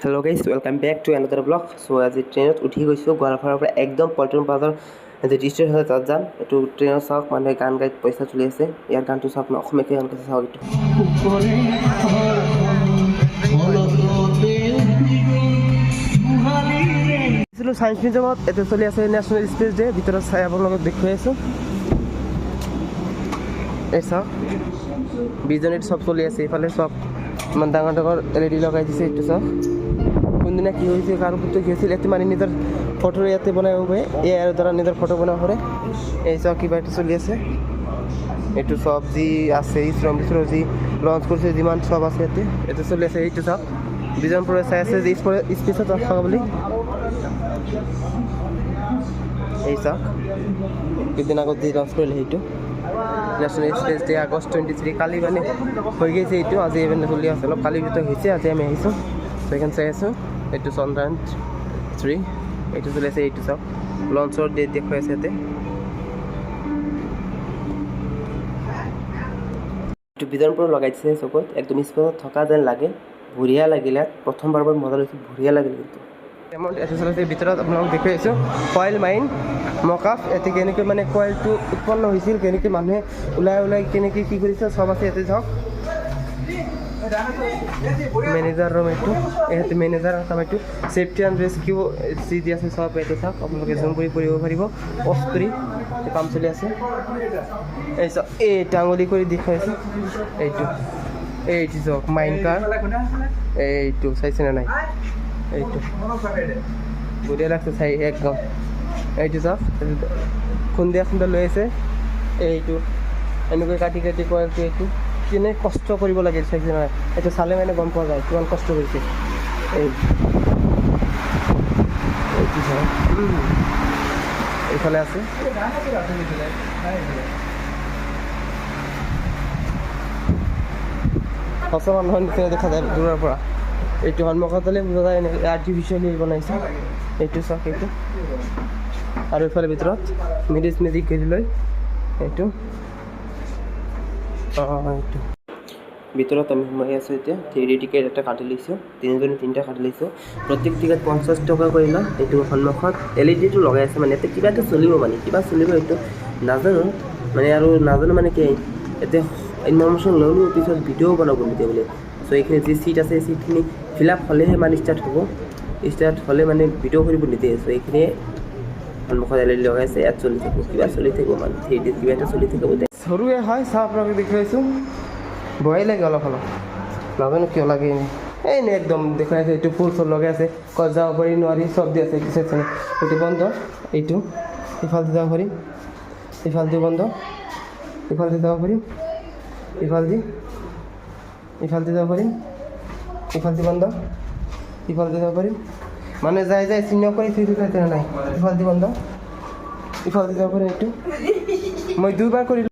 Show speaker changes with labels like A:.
A: Hello' guys welcome back to another blog. So' আজি ট্ৰেইনত উঠি গৈছোঁ গোৱালপাৰাৰ পৰা একদম পল্টন বজাৰৰ যে ডিষ্ট্ৰিক্ট হয় তাত যাম। এইটো ট্ৰেইনত চাওক, মানুহে গান গাই পইচা চলি আছে। ইয়াৰ গানটো চাওক, অসমীয়াকৈ গান গাইছে চাওক। এইটো ছায়েন্স মিউজিয়ামত এইটো চলি আছে নেশ্যনেল স্পেচ ডে। ভিতৰত চাই আপোনাৰ লগত দেখুৱাই আছোঁ। এই চাওক বিজনীত চব চলি আছে। এইফালে চব ইমান ডাঙৰ ডাঙৰ LED লগাই দিছে। এইটো চাওক কোনদিনা কি হৈছিল, কাৰো পুত্ৰ কি হৈছিল, ইয়াতে মানে নিজৰ ফটো ইয়াতে বনাব পাৰে। এআইৰ দ্বাৰা নিজৰ ফটো বনাব পাৰে। এই চাওক কিবা এটা চলি আছে। এইটো চব যি আছে শ্ৰম বিষ্ণু যি লঞ্চ কৰিছে, যিমান চব আছে ইয়াতে এইটো চলি আছে। এইটো চাওক বিজন পুৰে চাই আছে যে স্পেচত থকা বুলি। এই চাওক কেইদিন আগত যি লঞ্চ কৰিলে সেইটো নেশ্যনেল স্পেচ ডে আগষ্ট 23 কালি মানে হৈ গৈছে। এইটো আজি ইভেণ্ট চলি আছে, অলপ কালিৰ ভিতৰত হৈছে। আজি আমি আহিছোঁ সেইখন চাই আছোঁ। এইটো চন্দ্ৰায়ন 3 এইটো চলি আছে। এইটো চাওক লঞ্চৰ ডেট দেখুৱাই আছে ইয়াতে। এইটো বিজনপুৰ লগাই দিছে চকুত, একদম স্পেচত থকা যেন লাগে। বঢ়িয়া লাগিলে, প্ৰথমবাৰ মই মজা লৈছোঁ, বঢ়িয়া লাগিলে। কিন্তু এইটো চলিছে ভিতৰত আপোনালোক দেখুৱাই আছোঁ। কইল মাইন মকাফ ইয়াতে কেনেকৈ মানে কইলটো উৎপন্ন হৈছিল, কেনেকৈ মানুহে ওলাই কেনেকৈ কি কৰিছে চব আছে ইয়াতে চাওক। মেনেজাৰ ৰুম এইটো, ইয়াতে মেনেজাৰ কাম এইটো চেফটি এণ্ড ৰেস্কিউ যি যি আছে চব ইয়াতে চাওক। আপোনালোকে জুম কৰি পঢ়িব পাৰিব। পজ কৰি কাম চলি আছে। এই চাওক এইটো আঙুলি কৰি দেখুৱাইছে। এইটো চাওক মাইন কাৰ, এইটো চাইছেনে নাই? এইটো বঢ়িয়া লাগছে চাই একদম। এইটো চাওক খুন্দা লৈ আছে। এইটো এনেকৈ কাটি কইলটো এইটো কেনে কষ্ট কৰিব লাগে চাইছে নাই? এইটো চালে মানে গম পোৱা যায় কিমান কষ্ট কৰিছে। এইটো চাওক এইফালে আছে। সঁচা মানুহৰ নিচিনা দেখা যায় দূৰৰ পৰা। এইটো সন্মুখতলে বুজা যায় এনেকৈ আৰ্টিফিচিয়েলি বনাইছে। এইটো চাওক এইটো আৰু এইফালে ভিতৰত মেজিক কৰি লৈ এইটো এইটো ভিতৰত আমি সোমাই আছোঁ। এতিয়া 3D টিকেট এটা কাটি লৈছোঁ, তিনিজনে 3টা কাটি লৈছোঁ। প্ৰত্যেক টিকেট 50 টকা কৰি লয়। এইটো সন্মুখত LED লগাই আছে, মানে ইয়াতে কিবা এটা চলিব, মানে কিবা চলিব এইটো নাজানো মানে। আৰু নাজানো মানে কি এতিয়া ইনফৰমেশ্যন ল'লোঁ, পিছত ভিডিঅ' বনাব নিদিয়ে বোলে। চ' এইখিনি যি চিট আছে এই চিটখিনি ফিল আপ হ'লেহে মানে ষ্টাৰ্ট হ'ব। ষ্টাৰ্ট হ'লে মানে ভিডিঅ' কৰিব নিদিয়ে। চ' এইখিনিয়ে সন্মুখত LED লগাইছে, ইয়াত চলি থাকিব, কিবা চলি থাকিব মানে 3D কিবা এটা চলি থাকিব। সৰুৱে হয় চাহ আপোনালোকে দেখুৱাইছোঁ। ভয় লাগে অলপ নাজানো কিয় লাগে এনেই একদম দেখুৱাইছে। এইটো ফুল চল লগাই আছে, ক'ত যাব পাৰি নোৱাৰি চব দি আছে। এইটো চাইছে এইটো বন্ধ, এইটো ইফালদি যাব পাৰিম, ইফালদি বন্ধ, ইফালদি যাব পাৰিম, ইফালদি যাব পাৰিম, ইফালদি বন্ধ, ইফালদি যাব পাৰিম। মানে যাই চিহ্ন কৰি থৈ চাইছে নাই? ইফালদি বন্ধ, ইফালদি যাব পাৰিম। এইটো মই 2বাৰ কৰিলোঁ।